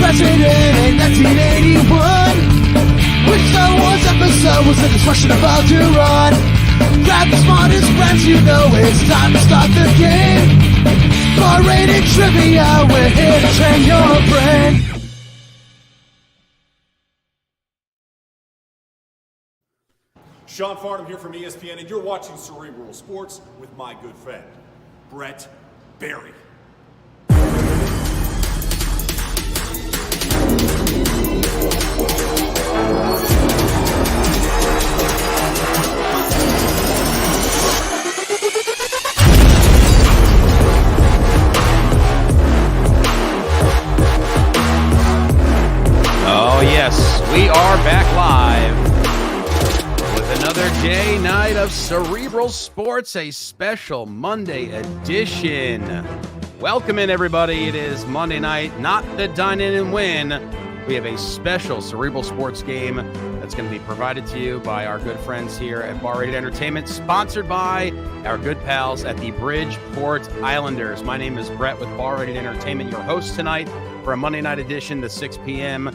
President in 1981. Which Star Wars episode was the discussion about to run? Grab the smartest friends, you know it's time to start the game. R-rated trivia, we're here to train your brain. Sean Farnham here from ESPN, and you're watching Cerebral Sports with my good friend, Brett Barry. Oh yes, we are back live with another day night of Cerebral Sports, a special Monday edition. Welcome in, everybody. It is Monday night, not the dine in and win. We have a special Cerebral Sports game that's going to be provided to you by our good friends here at Bar Rated Entertainment, sponsored by our good pals at the Bridgeport Islanders. My name is Brett with Bar Rated Entertainment, your host tonight for a Monday night edition, the 6 p.m.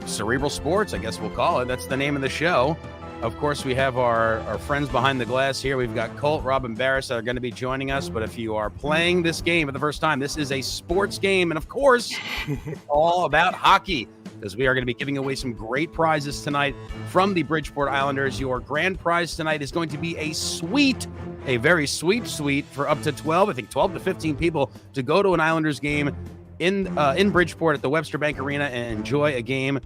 Cerebral Sports, I guess we'll call it. That's the name of the show. Of course, we have our friends behind the glass here. We've got Colt, Rob, and Barris that are going to be joining us. But if you are playing this game for the first time, this is a sports game. And of course, it's all about hockey, because we are going to be giving away some great prizes tonight from the Bridgeport Islanders. Your grand prize tonight is going to be a suite, a very sweet suite for up to 12 to 15 people to go to an Islanders game in Bridgeport at the Webster Bank Arena and enjoy a game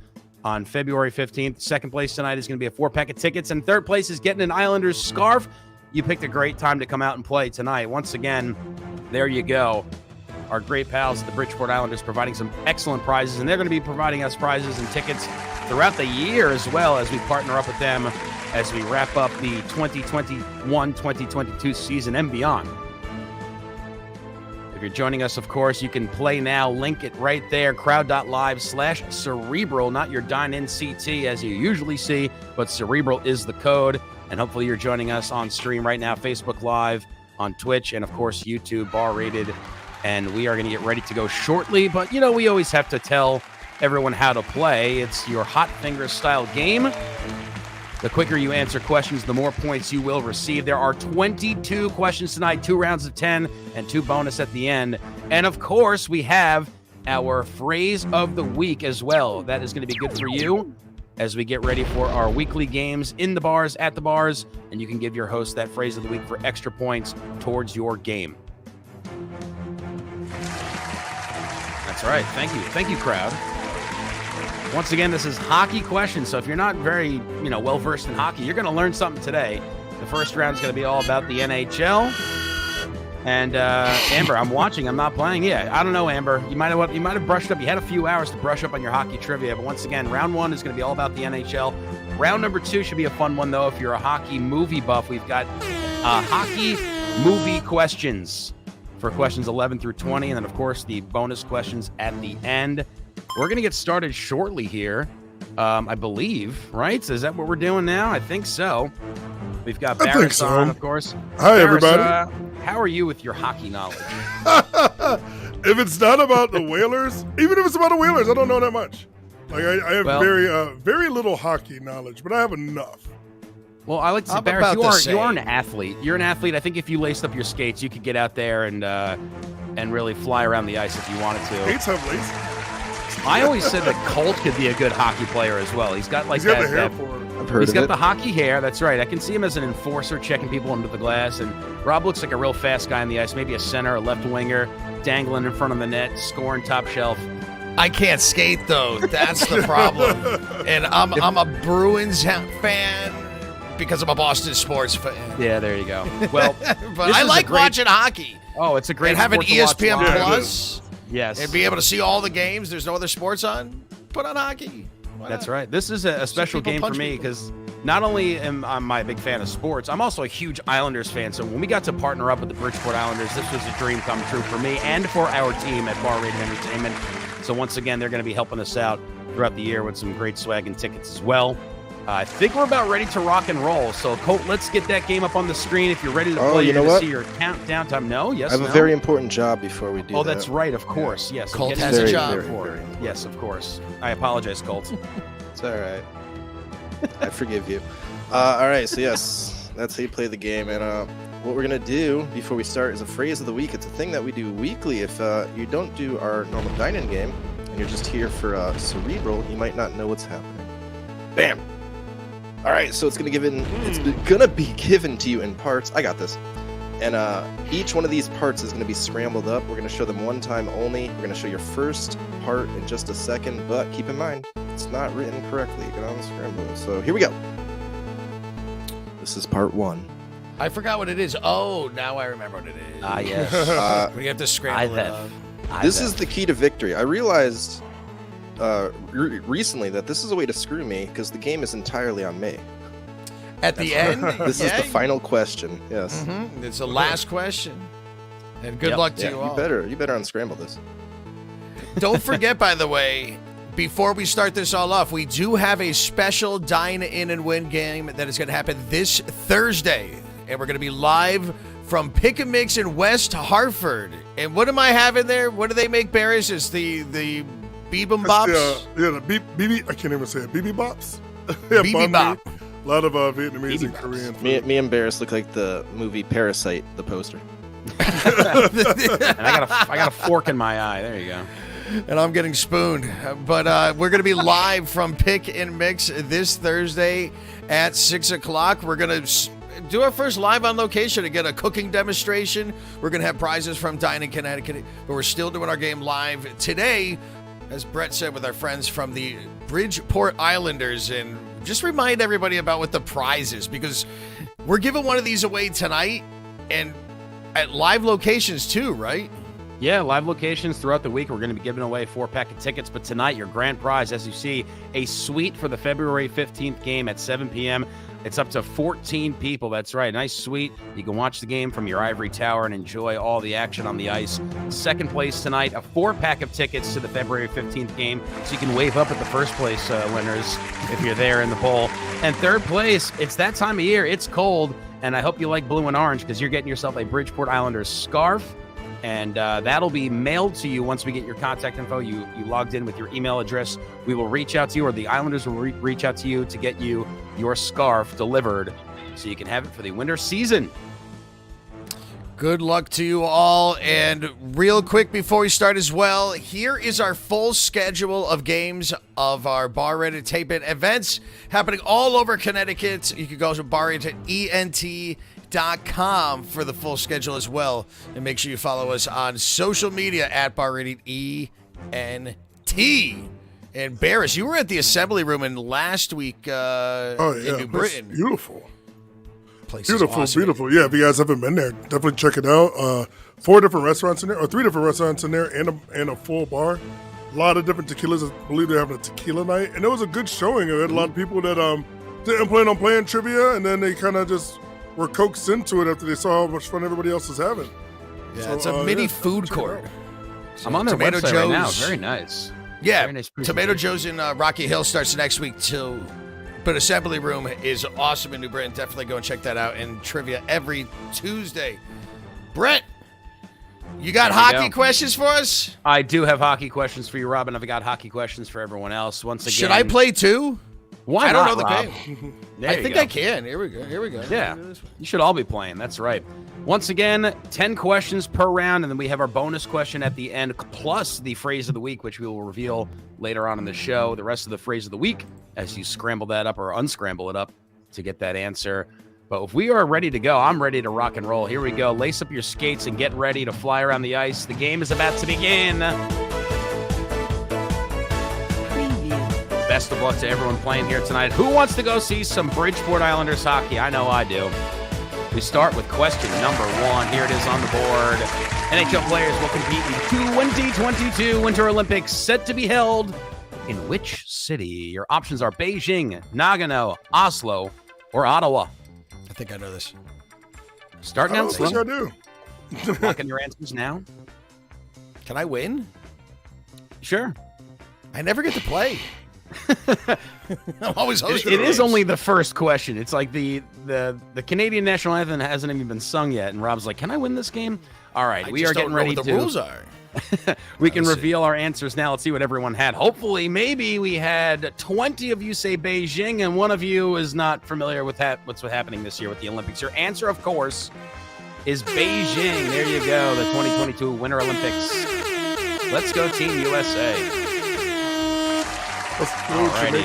on February 15th. Second place tonight is going to be a 4-pack of tickets, and third place is getting an Islanders scarf. You picked a great time to come out and play tonight. Once again, there you go. Our great pals at the Bridgeport Islanders providing some excellent prizes, and they're going to be providing us prizes and tickets throughout the year as well as we partner up with them as we wrap up the 2021-2022 season and beyond. If you're joining us, of course, you can play now. Link it right there, crowd.live/cerebral, not your dine-in CT as you usually see, but cerebral is the code. And hopefully you're joining us on stream right now, Facebook Live, on Twitch, and of course, YouTube, Bar Rated. And we are going to get ready to go shortly. But, you know, we always have to tell everyone how to play. It's your hot finger style game. The quicker you answer questions, the more points you will receive. There are 22 questions tonight, 2 rounds of 10, and 2 bonus at the end. And, of course, we have our phrase of the week as well. That is going to be good for you as we get ready for our weekly games in the bars, at the bars, and you can give your host that phrase of the week for extra points towards your game. That's right. Thank you. Thank you, crowd. Once again, this is hockey questions, so if you're not very, well-versed in hockey, you're going to learn something today. The first round is going to be all about the NHL. And, Amber, I'm watching. I'm not playing. Yeah, I don't know, Amber. You might have brushed up. You had a few hours to brush up on your hockey trivia, but once again, round 1 is going to be all about the NHL. Round number 2 should be a fun one, though. If you're a hockey movie buff, we've got hockey movie questions for questions 11 through 20, and then, of course, the bonus questions at the end. We're going to get started shortly here, I believe, right? Is that what we're doing now? I think so. We've got Barris on, of course. Hi, Barris, everybody. How are you with your hockey knowledge? If it's not about the Whalers, even if it's about the Whalers, I don't know that much. Like I have very little hockey knowledge, but I have enough. Well, I like to say, Barris, you are an athlete. You're an athlete. I think if you laced up your skates, you could get out there and really fly around the ice if you wanted to. Skates have laces. I always said that Colt could be a good hockey player as well. He's got like He's got the that. hair for it. I've heard He's of got it. the hockey hair. That's right. I can see him as an enforcer checking people under the glass. And Rob looks like a real fast guy on the ice. Maybe a center, a left winger, dangling in front of the net, scoring top shelf. I can't skate though. That's the problem. And I'm a Bruins fan because I'm a Boston sports fan. Yeah, there you go. Well, But this I is like a great- watching hockey. Oh, it's a great And have an sport to watch ESPN live. Plus Yes. and be able to see all the games. There's no other sports on. Put on hockey. Why That's not? right. This is a special people game for punch me people. because not only am I a big fan of sports, I'm also a huge Islanders fan. So when we got to partner up with the Bridgeport Islanders, this was a dream come true for me and for our team at Bar Rated Entertainment. So once again, they're going to be helping us out throughout the year with some great swag and tickets as well. I think we're about ready to rock and roll. So Colt, let's get that game up on the screen. If you're ready to Oh, play, you you're know going to what? see your countdown time. No? Yes, I have no? a very important job before we do that. Oh, that's right. Of course. Yes. Colt Get has a into job. it for it. Yes, of course. I apologize, Colt. It's all right. I forgive you. All right, so yes, that's how you play the game. And what we're going to do before we start is a phrase of the week. It's a thing that we do weekly. If you don't do our normal dine-in game and you're just here for Cerebral, you might not know what's happening. Bam! All right, so it's going to be given to you in parts. I got this. And each one of these parts is going to be scrambled up. We're going to show them one time only. We're going to show your first part in just a second, but keep in mind, it's not written correctly. Get on the scramble. So here we go. This is part 1. I forgot what it is. Oh, now I remember what it is. Ah, yes. We have to scramble it up. This is the key to victory. I realized recently that this is a way to screw me because the game is entirely on me. At the end, This is the final question. Yes. It's the last question. And good luck to Yeah, you all. you better unscramble this. Don't forget, by the way, before we start this all off, we do have a special Dine In and Win game that is going to happen this Thursday. And we're going to be live from Pick and Mix in West Hartford. And what am I having there? What do they make, Barris? It's the Beebum Bops? The BB. I can't even say it. BB Bops. Yeah, BB banh mi. Bop. A lot of Vietnamese BB and Bops. Korean food. Me and Barris look like the movie Parasite, the poster. And I got a fork in my eye. There you go. And I'm getting spooned. But we're going to be live from Pick and Mix this Thursday at 6 o'clock. We're going to do our first live on location to get a cooking demonstration. We're going to have prizes from Dine in Connecticut, but we're still doing our game live today, as Brett said, with our friends from the Bridgeport Islanders. And just remind everybody about what the prize is, because we're giving one of these away tonight and at live locations too, right? Yeah, live locations throughout the week. We're going to be giving away 4-pack of tickets. But tonight, your grand prize, as you see, a suite for the February 15th game at 7 p.m. It's up to 14 people. That's right. Nice suite. You can watch the game from your ivory tower and enjoy all the action on the ice. Second place tonight, a 4-pack of tickets to the February 15th game. So you can wave up at the first place winners if you're there in the bowl. And third place, it's that time of year. It's cold. And I hope you like blue and orange because you're getting yourself a Bridgeport Islanders scarf. And that'll be mailed to you once we get your contact info. You logged in with your email address. We will reach out to you, or the Islanders will reach out to you to get you your scarf delivered so you can have it for the winter season. Good luck to you all. And real quick before we start as well, here is our full schedule of games of our Bar Rated Entertainment events happening all over Connecticut. You can go to barrated.ent.com for the full schedule as well. And make sure you follow us on social media at barratedent. And Barris, you were at the Assembly Room in last week in New Britain. That's beautiful. Place Beautiful, is awesome. beautiful. Yeah, if you guys haven't been there, definitely check it out. 4 different restaurants in there, or 3 different restaurants in there, and a full bar. A lot of different tequilas. I believe they're having a tequila night, and it was a good showing. We had a lot of people that didn't plan on playing trivia, and then they kind of just were coaxed into it after they saw how much fun everybody else was having. Yeah, So, it's a mini yeah, food check it court. out. I'm on their Tomato website right now. Joe's. Very nice. Yeah, Very nice Tomato presentation. Joe's in Rocky Hill starts next week too. But Assembly Room is awesome in New Britain. Definitely go and check that out. And trivia every Tuesday. Brett, you got There we hockey go. questions for us? I do have hockey questions for you, Robin. I've got hockey questions for everyone else. Once again, Should I play too? Why I don't not, know the Rob? game. There I you think go. I can. Here we go. Yeah, you should all be playing. That's right. Once again, 10 questions per round, and then we have our bonus question at the end, plus the phrase of the week, which we will reveal later on in the show. The rest of the phrase of the week, as you scramble that up or unscramble it up to get that answer. But if we are ready to go, I'm ready to rock and roll. Here we go. Lace up your skates and get ready to fly around the ice. The game is about to begin. Best of luck to everyone playing here tonight. Who wants to go see some Bridgeport Islanders hockey? I know I do. We start with question number 1. Here it is on the board. NHL players will compete in 2022 Winter Olympics set to be held in which city? Your options are Beijing, Nagano, Oslo, or Ottawa. I think I know this. Starting I out don't think I slow. do. Locking your answers now. Can I win? Sure. I never get to play. I'm always hosting. It is only the first question. It's like the Canadian national anthem hasn't even been sung yet, and Rob's like, "Can I win this game?" All right, we are getting ready what to. the rules are. We can reveal our answers now. Let's see what everyone had. Hopefully, maybe we had 20 of you say Beijing, and one of you is not familiar with what's happening this year with the Olympics. Your answer, of course, is Beijing. There you go, the 2022 Winter Olympics. Let's go, Team USA. Alrighty.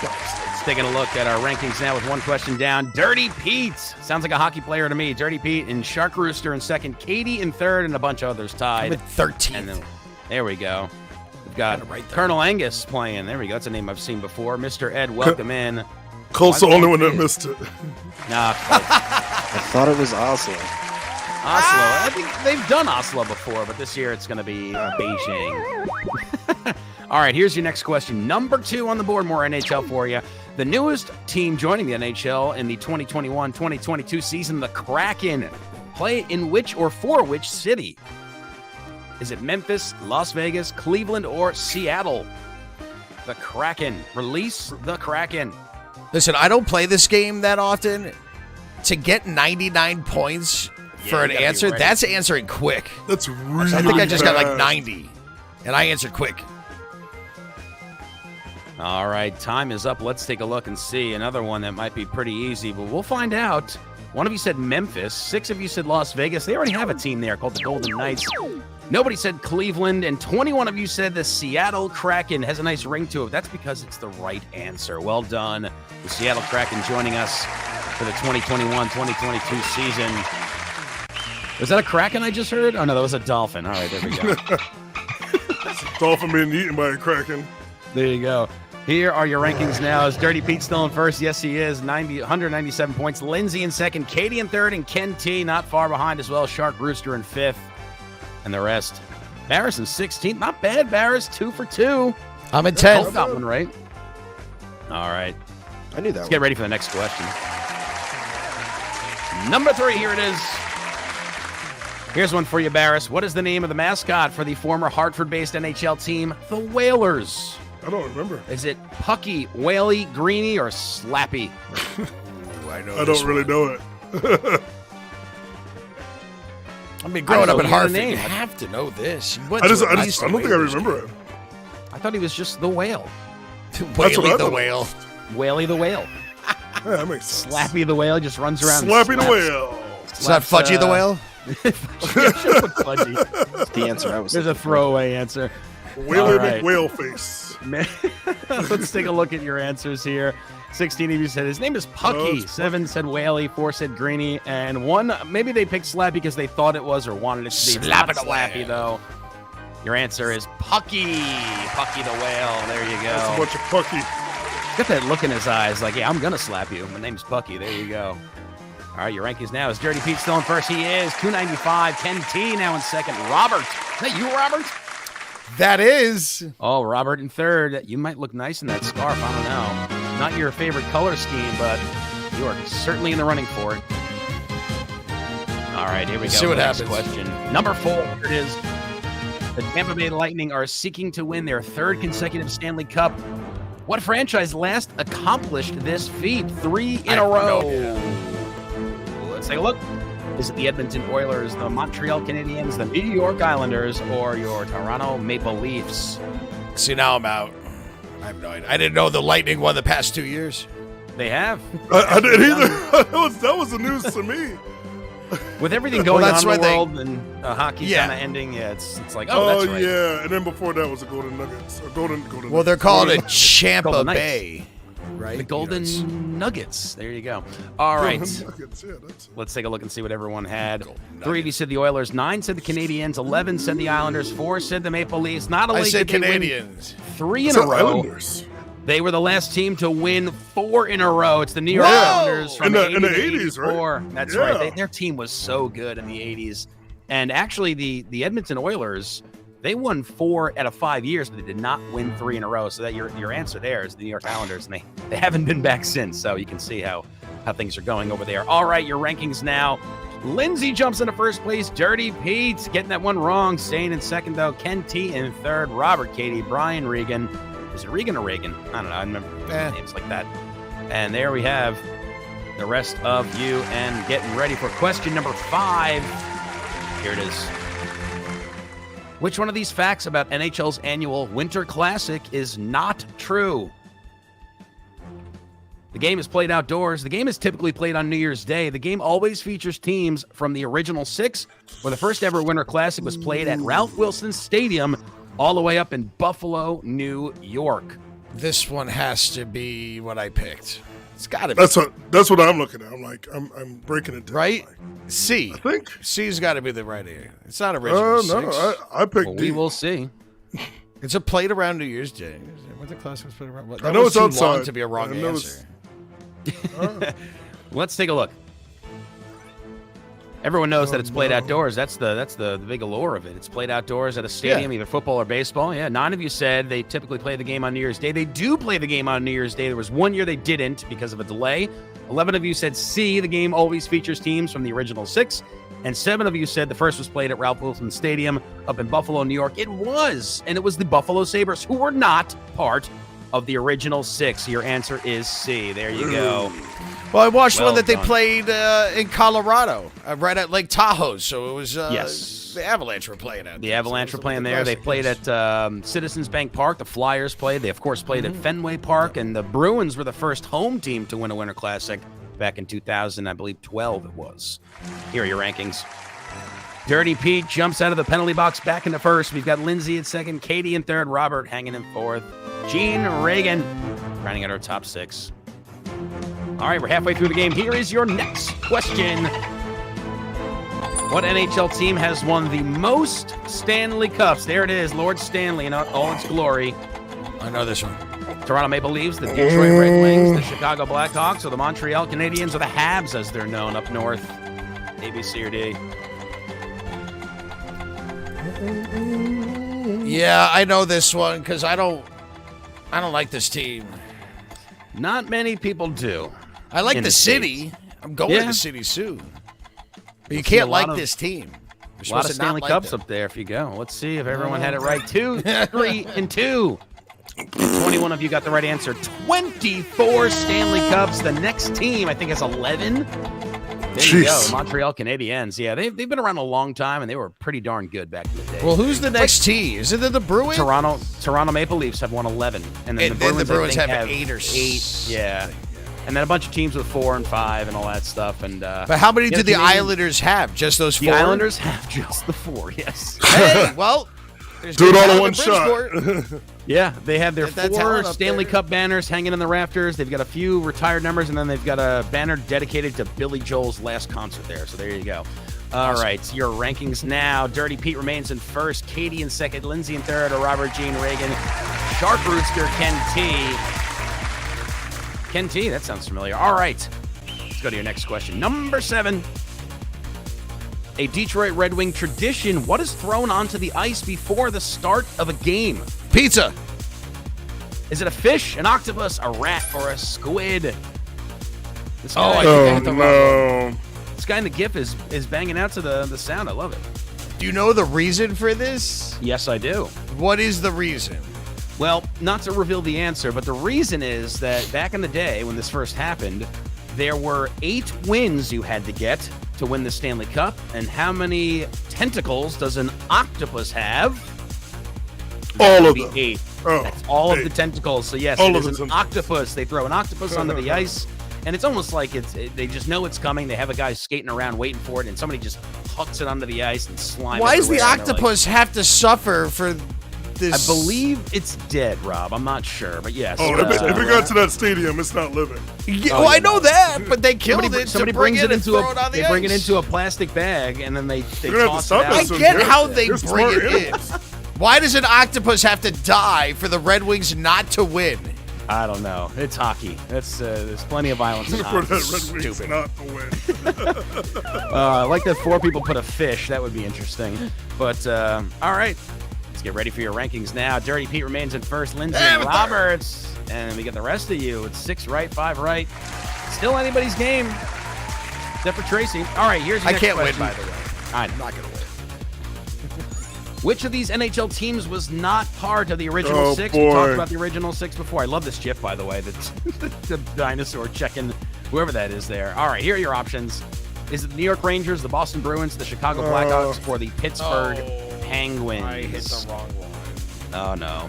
Let's taking a look at our rankings now with one question down. Dirty Pete. Sounds like a hockey player to me. Dirty Pete and Shark Rooster in second. Katie in third, and a bunch of others tied. I'm at 13th. And then, there we go. We've got right there. Colonel Angus playing. There we go. That's a name I've seen before. Mr. Ed, welcome in. Colt's the only one that missed it. Nah, I thought it was Oslo. Oslo. I think they've done Oslo before, but this year it's going to be Beijing. All right, here's your next question. Number 2 on the board, more NHL for you. The newest team joining the NHL in the 2021-2022 season, the Kraken, play in which or for which city? Is it Memphis, Las Vegas, Cleveland, or Seattle? The Kraken. Release the Kraken. Listen, I don't play this game that often. To get 99 points for an you gotta be answer, ready. that's answering quick. That's really I think I just got like bad. 90, and I answered quick. All right, time is up. Let's take a look and see another one that might be pretty easy, but we'll find out. One of you said Memphis. 6 of you said Las Vegas. They already have a team there called the Golden Knights. Nobody said Cleveland, and 21 of you said the Seattle Kraken. Has a nice ring to it. That's because it's the right answer. Well done. The Seattle Kraken joining us for the 2021-2022 season. Was that a Kraken I just heard? Oh, no, that was a dolphin. All right, there we go. Dolphin being eaten by a Kraken. There you go. Here are your rankings now. Is Dirty Pete still in first? Yes, he is. 197 points. Lindsay in second. Katie in third. And Ken T not far behind as well. Shark Rooster in fifth. And the rest. Barris in 16th. Not bad, Barris. 2 for 2. I'm in Colt 10th. got one right. All right. I knew that Let's one. get ready for the next question. Number 3. Here it is. Here's one for you, Barris. What is the name of the mascot for the former Hartford-based NHL team, the Whalers? I don't remember. Is it Pucky, Whaley, Greeny, or Slappy? I don't really know it. I mean, growing I up know in your Hartford, name. you have to know this. You went I to just, at I, least just, I a don't think I Whalers remember it. I thought he was just the whale. game. That's what I Whaley the thought. whale. Whaley the whale. Yeah, that makes sense. Slappy the whale just runs around. and Slappy the slaps- whale. Is that slaps, Fudgy the whale? Fudgy. That's the answer I was There's a looking for. throwaway answer. Whaley All right. McWhale face. Let's take a look at your answers here. 16 of you said his name is Pucky. Oh, it's 7 said Whaley. 4 said Greeny. And 1, maybe they picked Slappy because they thought it was or wanted it to be. It's Slap not it away. Slappy, though. Your answer is Pucky. Pucky the whale. There you That's a go. bunch of pucky. Got that look in his eyes like, yeah, I'm going to slap you. My name's Pucky. There you go. All right, your rankings now. Is Dirty Pete still in first? He is. 295. Ken T now in second. Robert. Is that you, Robert? That is. Oh, Robert in third. You might look nice in that scarf. I don't know. Not your favorite color scheme, but you are certainly in the running for it. All right, here we go. See what Next happens. question. Number 4. Here it is. The Tampa Bay Lightning are seeking to win their 3rd consecutive Stanley Cup. What franchise last accomplished this feat? 3 in a row. Let's take a look. Is it the Edmonton Oilers, the Montreal Canadiens, the New York Islanders, or your Toronto Maple Leafs? See, now I'm out. I have no idea. I didn't know the Lightning won the past 2 years. They have. I didn't either. that was the news to me. With everything going that's on in the why world and hockey Yeah. kind of ending, it's like, oh, that's right. yeah, and then before that was the Golden Nuggets. Or Golden Well, they're Nuggets. called a Champa Golden Knights. Bay, right? The Golden You know, Nuggets. There you go. All right. Nuggets, yeah, that's it. Let's take a look and see what everyone had. Golden 3 of you said the Oilers, 9 said the Canadiens, 11 said the Islanders, 4 said the Maple Leafs. Not only I said did they win Canadians. 3 in It's a the row, Islanders. they were the last team to win 4 in a row. It's the New York Whoa! Islanders from In the 80 to 80s, right? 84. That's Yeah. right. Their team was so good in the 80s. And actually, the Edmonton Oilers, they won 4 out of 5 years, but they did not win 3 in a row. So that your answer there is the New York Islanders, and they haven't been back since. So you can see how things are going over there. All right, your rankings now. Lindsay jumps into first place. Dirty Pete getting that one wrong. Staying in second, though. Ken T in third. Robert, Katie, Brian, Regan. Is it Regan or Reagan? I don't know. I remember names like that. And there we have the rest of you and getting ready for question number 5. Here it is. Which one of these facts about NHL's annual Winter Classic is not true? The game is played outdoors. The game is typically played on New Year's Day. The game always features teams from the original 6, where the first ever Winter Classic was played at Ralph Wilson Stadium, all the way up in Buffalo, New York. This one has to be what I picked. It's got to be. That's what I'm looking at. I'm like, I'm breaking it down. Right? Like, C. I think. C's got to be the right answer. It's not original. No, 6. I picked Well, D. we will see. It's a played around New Year's Day. Winter Classic was played around. That I know was it's too long outside. to be a wrong I know answer. Let's take a look. Everyone knows that it's played outdoors. That's the big allure of it. It's played outdoors at a stadium, either football or baseball. Yeah, 9 of you said they typically play the game on New Year's Day. They do play the game on New Year's Day. There was 1 year they didn't because of a delay. 11 of you said C, the game always features teams from the original 6. And 7 of you said the first was played at Ralph Wilson Stadium up in Buffalo, New York. It was, and it was the Buffalo Sabres, who were not part of the original 6. Your answer is C. There you go. Well, I watched Well one that they done. played in Colorado, right at Lake Tahoe. So it was Yes. the Avalanche were playing at. The Avalanche were playing there. They played at Citizens Bank Park. The Flyers played. They, of course, played at Fenway Park. And the Bruins were the first home team to win a Winter Classic back in 2000, I believe 12 it was. Here are your rankings. Dirty Pete jumps out of the penalty box back into first. We've got Lindsay in second, Katie in third, Robert hanging in fourth, Gene Reagan rounding out our top 6. All right, we're halfway through the game. Here is your next question. What NHL team has won the most Stanley Cups? There it is, Lord Stanley in all its glory. I know this one. Toronto Maple Leafs, the Detroit Red Wings, the Chicago Blackhawks, or the Montreal Canadiens, or the Habs as they're known up north. A, B, C, or D? Yeah, I know this one because I don't like this team. Not many people do. I like In the the city. I'm going Yeah. to the city soon. But you see a can't lot like of- this team. A lot of Stanley Cups up there if you go. Let's see if everyone had it right. 2, 3, and 2. 21 of you got the right answer. 24 Stanley Cups. The next team, I think, has 11. There you go. Jeez. Montreal Canadiens. Yeah, they've been around a long time, and they were pretty darn good back in the day. Well, who's the next team? Is it the Bruins? Toronto Maple Leafs have won 11. And then And the then the Bruins, I Bruins think, have 8 or 8. Yeah. And then a bunch of teams with 4 and 5 and all that stuff. And But how many yeah, do the Canadians- Islanders have? Just those 4? The Islanders have just the 4, yes. Hey, well, there's Do it good all in talent one Bridgeport. Yeah, they have their Get that 4 talent up Stanley there. Cup banners hanging in the rafters. They've got a few retired numbers, and then they've got a banner dedicated to Billy Joel's last concert there. So there you go. All right, your rankings now. Dirty Pete remains in first, Katie in second, Lindsay in third, or Robert Gene Reagan, Shark Rootster Ken T. Ken T, that sounds familiar. All right, let's go to your next question. Number 7. A Detroit Red Wing tradition. What is thrown onto the ice before the start of a game? Pizza. Is it a fish, an octopus, a rat, or a squid? This guy, Oh, I this guy Oh with the wrong one. no! This guy in the GIF is banging out to the sound. I love it. Do you know the reason for this? Yes, I do. What is the reason? Well, not to reveal the answer, but the reason is that back in the day when this first happened, there were 8 wins you had to get to win the Stanley Cup. And how many tentacles does an octopus have? That All would of be them. 8. Oh, That's all of 8. the tentacles. So yes, All it of is the an tentacles. octopus. They throw an octopus onto the ice, And it's almost like they just know it's coming. They have a guy skating around waiting for it, and somebody just hooks it onto the ice and slime. Why does the everywhere, and they're octopus have to suffer for this? I believe it's dead, Rob. I'm not sure, but yes. Oh, if it got to that stadium, it's not living. Yeah, well, I know that, but they killed it. Somebody to bring brings it into throw it on the they bring it ice. into a plastic bag, and then they You're gonna have to toss it stop out. that I soon, get Jared. how they They're bring smart it in. animals. Why does an octopus have to die for the Red Wings not to win? I don't know. It's hockey. There's plenty of violence in For hockey. that Red Wings Stupid. not to win. I like that 4 people put a fish. That would be interesting. But all right, let's get ready for your rankings now. Dirty Pete remains in first. Lindsay and Roberts, and we get the rest of you. It's 6 right, 5 right. Still anybody's game, except for Tracy. All right, here's your I next can't question. win, by the way. I'm not gonna win. Which of these NHL teams was not part of the original 6? We boy. talked about the original 6 before. I love this GIF, by the way. The dinosaur checking whoever that is there. All right, here are your options. Is it the New York Rangers, the Boston Bruins, the Chicago Blackhawks, or the Pittsburgh Penguins? I hit the wrong one. Oh, no.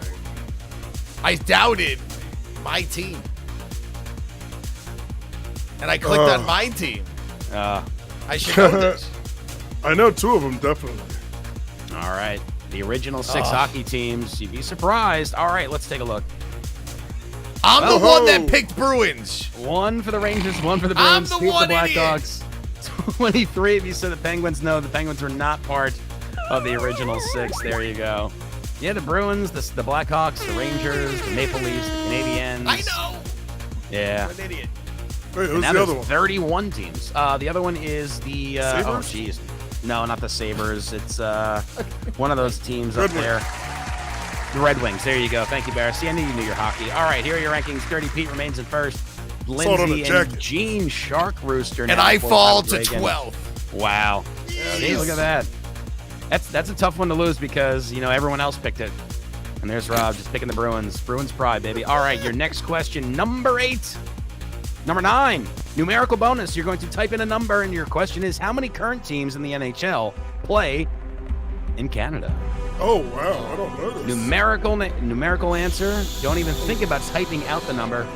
I doubted my team. And I clicked on my team. I should know this. I know 2 of them, definitely. All right. The original 6 hockey teams. You'd be surprised. All right, let's take a look. I'm the one that picked Bruins. 1 for the Rangers, 1 for the I'm Bruins, the 2 for one the idiot. Blackhawks. 23 of you said the Penguins. No, the Penguins were not part of the original 6. There you go. Yeah, the Bruins, the Blackhawks, the Rangers, the Maple Leafs, the Canadiens. I know. Yeah. I'm an idiot. Wait, And who's now the there's other one? 31 teams. The other one is the oh Sabres? geez, no, not the Sabres. It's one of those teams up Red Wings. there. The Red Wings. There you go. Thank you, Barry. See, I knew you knew your hockey. All right, here are your rankings. Dirty Pete remains in first. Saw it on the Lindsay and jacket. Gene Shark Rooster. And now I before fall Robert to Reagan. 12th. Wow. See, look at that. That's a tough one to lose because everyone else picked it. And there's Rob just picking the Bruins. Bruins pride, baby. All right, your next question, number 8. Number 9, numerical bonus. You're going to type in a number, and your question is, how many current teams in the NHL play in Canada? Oh, wow. I don't know this. Numerical answer. Don't even think about typing out the number.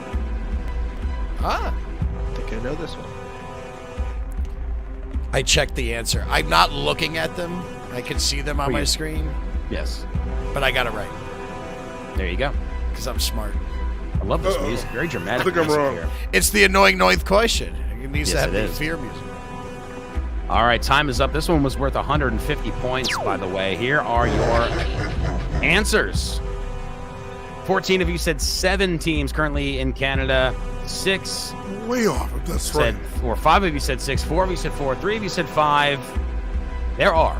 Ah. I think I know this one. I checked the answer. I'm not looking at them. I can see them on my screen, Yes. but I got it right There you go. because I'm smart. I love this music. Very dramatic. I think I'm music wrong. here. It's the annoying ninth question. It needs to Yes, have it the is. fear music. All right, time is up. This one was worth 150 points, by the way. Here are your answers. 14 of you said 7 teams currently in Canada. 6 Way off, if that's said, right. or 5 of you said 6. 4 of you said 4. 3 of you said 5. There are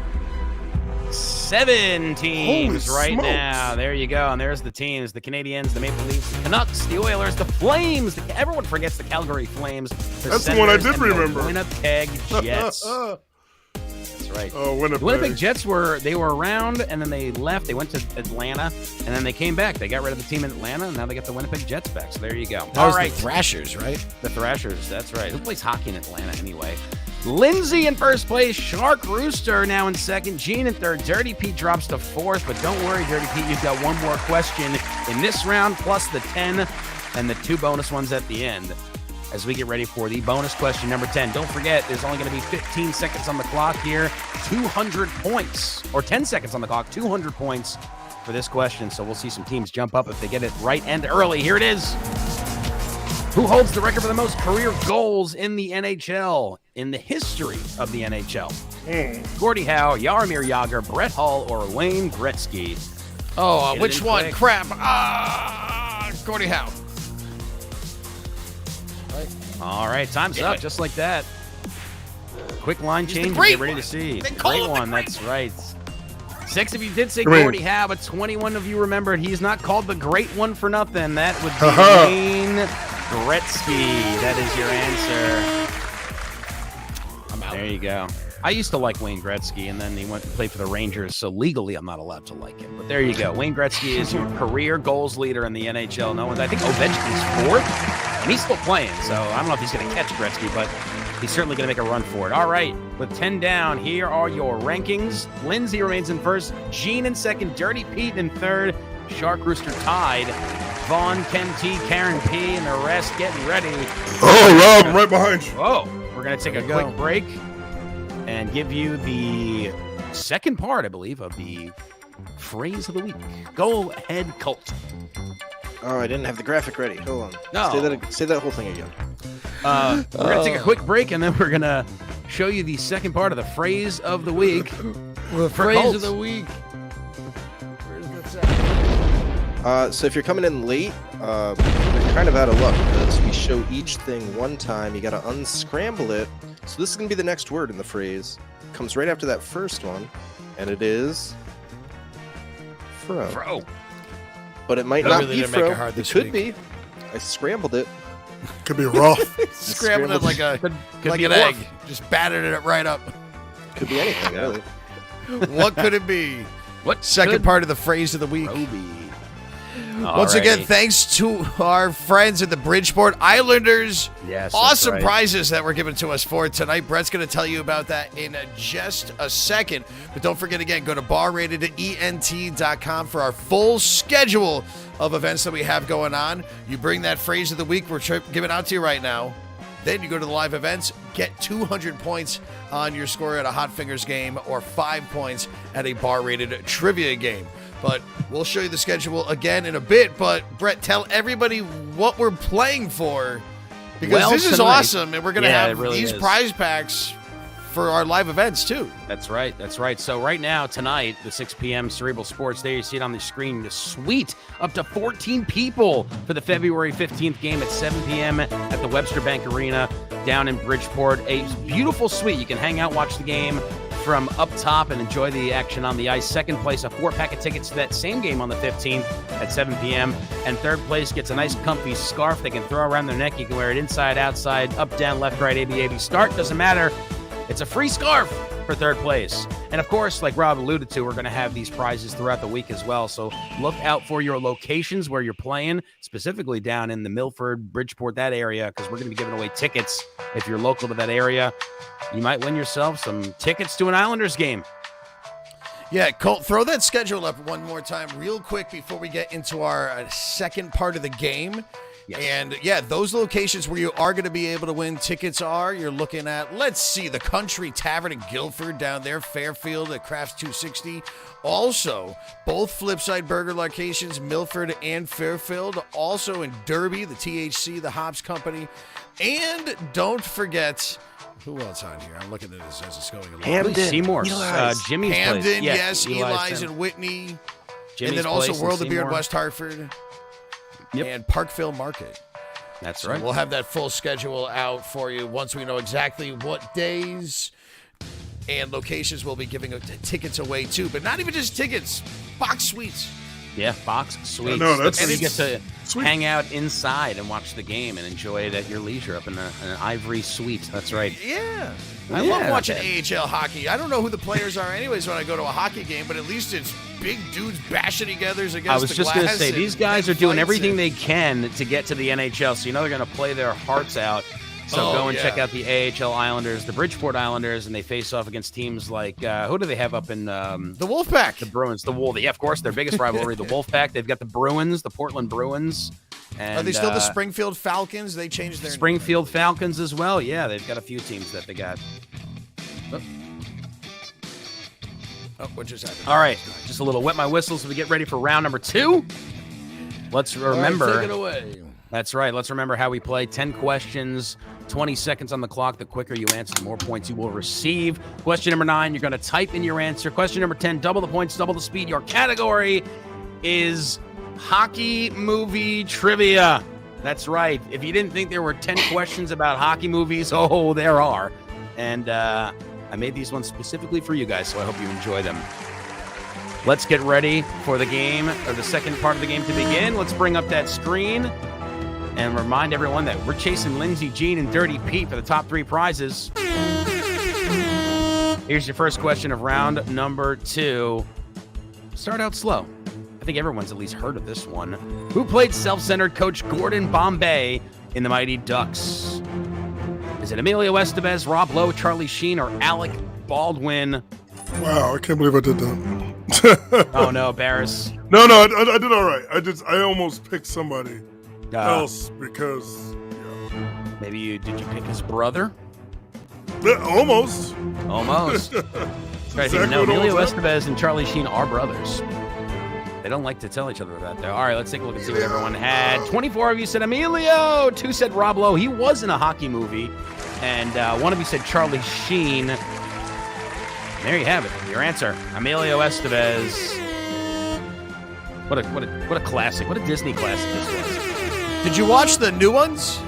7 teams Holy right smokes. now. There you go. And there's the teams: the Canadiens, the Maple Leafs, the Canucks, the Oilers, the Flames. Everyone forgets the Calgary Flames. That's the one I Senators, did and the remember. Winnipeg Jets. That's right. Oh, Winnipeg. The Winnipeg Jets were around, and then they left. They went to Atlanta, and then they came back. They got rid of the team in Atlanta, and now they got the Winnipeg Jets back. So there you go. That All was right, the Thrashers, right? the Thrashers. That's right. Who plays hockey in Atlanta anyway? Lindsay in first place. Shark Rooster now in second. Gene in third. Dirty Pete drops to fourth, but don't worry, Dirty Pete. You've got one more question in this round, plus the 10 and the 2 bonus ones at the end. As we get ready for the bonus question number 10. Don't forget, there's only going to be 15 seconds on the clock here. 200 points, or 10 seconds on the clock. 200 points for this question. So we'll see some teams jump up if they get it right and early. Here it is. Who holds the record for the most career goals in the NHL, in the history of the NHL? Gordie Howe, Jaromir Jagr, Brett Hull, or Wayne Gretzky? Oh, Get it which in one? quick. Crap. Gordie Howe. All right, time's Damn up, it. just like that. Quick line the change. great Get ready one. to see. They call Great him the one. great That's right. 6 of you did say Great. Gordie Howe, but 21 of you remembered he's not called the Great One for nothing. That would be Haha. Wayne Gretzky. That is your answer. I'm out. There you go. I used to like Wayne Gretzky, and then he went and played for the Rangers, so legally I'm not allowed to like him. But there you go. Wayne Gretzky is your career goals leader in the NHL. No one, I think Ovechkin's 4th, and he's still playing, so I don't know if he's going to catch Gretzky, but he's certainly going to make a run for it. All right, with 10 down, here are your rankings. Lindsay remains in first, Gene in second, Dirty Pete in third, Shark Rooster tied Vaughn, Ken T, Karen P, and the rest getting ready. Oh, Rob, I'm right behind you. Whoa. We're going to take a quick break and give you the second part, I believe, of the phrase of the week. Go ahead, Colt. Oh, I didn't have the graphic ready. Hold on. No. Say that whole thing again. We're going to take a quick break, and then we're going to show you the second part of the phrase of the week. The phrase of the week. So if you're coming in late, you're kind of out of luck because we show each thing one time. You got to unscramble it. So this is going to be the next word in the phrase. It comes right after that first one, and it is fro. Fro. But it might I not really be didn't make fro. it hard It this could week. be. I scrambled it. Could be rough. Scrambled it like Could like be an rough. egg. Just battered it right up. Could be anything, really. What could it be? What Second could part of the phrase of the week. Fro be? Once again, Alrighty. thanks to our friends at the Bridgeport Islanders. Yes, that's Awesome right. prizes that were given to us for tonight. Brett's going to tell you about that in just a second. But don't forget, again, go to barratedent.com for our full schedule of events that we have going on. You bring that phrase of the week we're giving out to you right now. Then you go to the live events, get 200 points on your score at a Hot Fingers game or 5 points at a bar-rated trivia game. But we'll show you the schedule again in a bit. But, Brett, tell everybody what we're playing for. Because Well, this is tonight- awesome, and we're going to Yeah, have it really these is. prize packs for our live events, too. That's right. That's right. So right now, tonight, the 6 p.m. Cerebral Sports, there you see it on the screen, the suite, up to 14 people for the February 15th game at 7 p.m. at the Webster Bank Arena down in Bridgeport. A beautiful suite. You can hang out, watch the game from up top and enjoy the action on the ice. Second place, a 4-pack of tickets to that same game on the 15th at 7 p.m. And third place gets a nice comfy scarf they can throw around their neck. You can wear it inside, outside, up, down, left, right, AB, start. Doesn't matter. It's a free scarf for third place. And of course, like Rob alluded to, we're going to have these prizes throughout the week as well. So look out for your locations where you're playing, specifically down in the Milford, Bridgeport, that area, because we're going to be giving away tickets. If you're local to that area, you might win yourself some tickets to an Islanders game. Yeah, Colt, throw that schedule up one more time real quick before we get into our second part of the game. Yes. And, yeah, those locations where you are going to be able to win tickets are, you're looking at, let's see, the Country Tavern in Guilford down there, Fairfield at Crafts 260. Also, both Flipside Burger locations, Milford and Fairfield. Also in Derby, the THC, the Hops Company. And don't forget, who else on here? I'm looking at this as it's going along. Hamden, Seymour, Eli's. Jimmy's Hamden, place. yes, Eli's Center. and Whitney. Jimmy's and then also place in World of Beer in Seymour. West Hartford. Yep. And Parkville Market. That's So right. we'll have that full schedule out for you once we know exactly what days and locations we'll be giving tickets away to. But not even just tickets, box suites. Yeah, box suites. know, that's where you get to sweet. hang out inside and watch the game and enjoy it at your leisure up in an ivory suite. That's right. Yeah. I Yeah, love not watching bad. AHL hockey. I don't know who the players are anyways when I go to a hockey game, but at least it's big dudes bashing together against the glass. I was just going to say, and these guys are big doing fights everything and- they can to get to the NHL, so you know they're going to play their hearts out. So Oh, go and yeah. check out the AHL Islanders, the Bridgeport Islanders, and they face off against teams like, who do they have up in The Wolfpack. the Bruins? The Wolf. Yeah, of course, their biggest rivalry, the Wolfpack. They've got the Bruins, the Portland Bruins. And, Are they still the Springfield Falcons? They changed their Springfield Falcons as well. Yeah, they've got a few teams that they got. Oh, what just happened? All right, just a little wet my whistle so we get ready for round number 2. Let's remember. All right, take it away. That's right. Let's remember how we play. 10 questions, 20 seconds on the clock. The quicker you answer, the more points you will receive. Question number 9, you're going to type in your answer. Question number 10, double the points, double the speed. Your category is hockey movie trivia. That's right. If you didn't think there were 10 questions about hockey movies, oh, there are. And I made these ones specifically for you guys, so I hope you enjoy them. Let's get ready for the game, or the second part of the game to begin. Let's bring up that screen and remind everyone that we're chasing Lindsey, Jean, and Dirty Pete for the top 3 prizes. Here's your first question of round number 2. Start out slow. I think everyone's at least heard of this one. Who played self-centered coach Gordon Bombay in the Mighty Ducks? Is it Emilio Estevez, Rob Lowe, Charlie Sheen, or Alec Baldwin? Wow, I can't believe I did that. Oh no, Barris. No, I did all right. I almost picked somebody else because Maybe did you pick his brother? Almost. Almost. Right, exactly no, what Emilio almost Estevez and Charlie Sheen are brothers. They don't like to tell each other that, though. All right, let's take a look and see what everyone had. 24 of you said Emilio. 2 said Rob Lowe. He was in a hockey movie. And 1 of you said Charlie Sheen. There you have it. Your answer, Emilio Estevez. What a classic. What a Disney classic this was. Did you watch the new ones?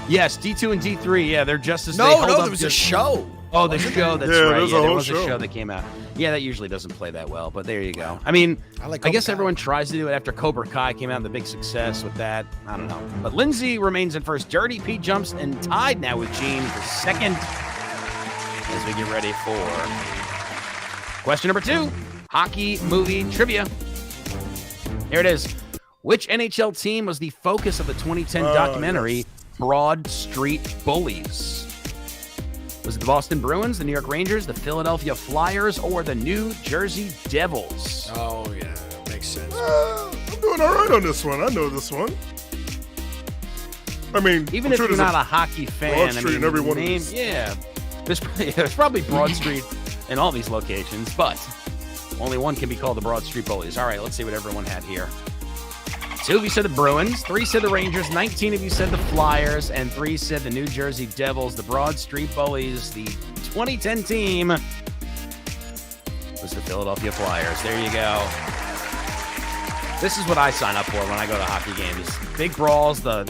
Yes, D2 and D3. Yeah, they're just as they No, hold no, up there was a just- show. Oh, the show. That's Yeah, right. there's Yeah, a there whole was a show. show that came out. Yeah, that usually doesn't play that well, but there you go. I mean, I like I guess Cobra Kai. everyone tries to do it after Cobra Kai came out, the big success with that. I don't know. But Lindsay remains in first. Dirty Pete jumps and tied now with Gene for second as we get ready for question number 2, hockey movie trivia. Here it is. Which NHL team was the focus of the 2010 documentary yes. Broad Street Bullies? Was it the Boston Bruins, the New York Rangers, the Philadelphia Flyers, or the New Jersey Devils? Oh, yeah. Makes sense. I'm doing all right on this one. I know this one. I mean, Even I'm if sure you're there's not a hockey fan, Broad I Street mean, in every one of name, these. yeah, there's probably Broad Street in all these locations, but only one can be called the Broad Street Bullies. All right, let's see what everyone had here. 2 of you said the Bruins, 3 said the Rangers, 19 of you said the Flyers, and 3 said the New Jersey Devils. The Broad Street Bullies, the 2010 team, was the Philadelphia Flyers. There you go. This is what I sign up for when I go to hockey games. Big brawls, the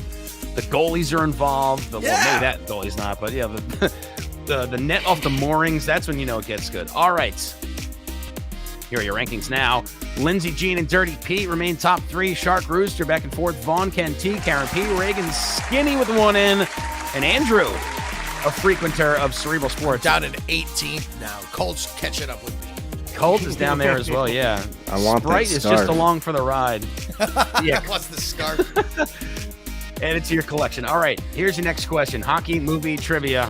goalies are involved. Well, maybe that goalie's not, but yeah, the net off the moorings, that's when you know it gets good. All right. Here are your rankings now. Lindsey, Gene, and Dirty Pete remain top 3. Shark Rooster back and forth. Vaughn, Canty, Karen P, Reagan, Skinny with 1 in, and Andrew, a frequenter of Cerebral Sports. Down in 18th now. Colt's catching up with me. Colt is down there as well, yeah. I want that Sprite is scarf. just along for the ride. Yeah, What's the scarf? add it to your collection. All right, here's your next question. Hockey movie trivia.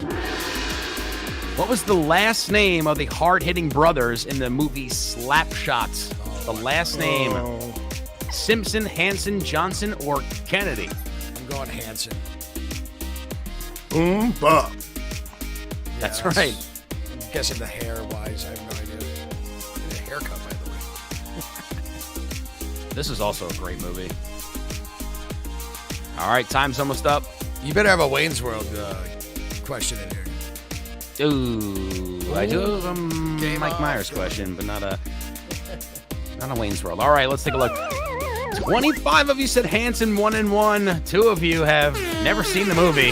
What was the last name of the hard-hitting brothers in the movie Slapshot? The last name. Oh, Simpson, Hansen, Johnson, or Kennedy? I'm going Hanson. Bob. That's right. I'm guessing the hair-wise, I have no idea. And a haircut, by the way. This is also a great movie. All right, time's almost up. You better have a Wayne's World question in here. Ooh, I do have a Game Mike on. Myers question, but not a Wayne's World. All right, let's take a look. 25 of you said Hanson, 1 and 1. 2 of you have never seen the movie.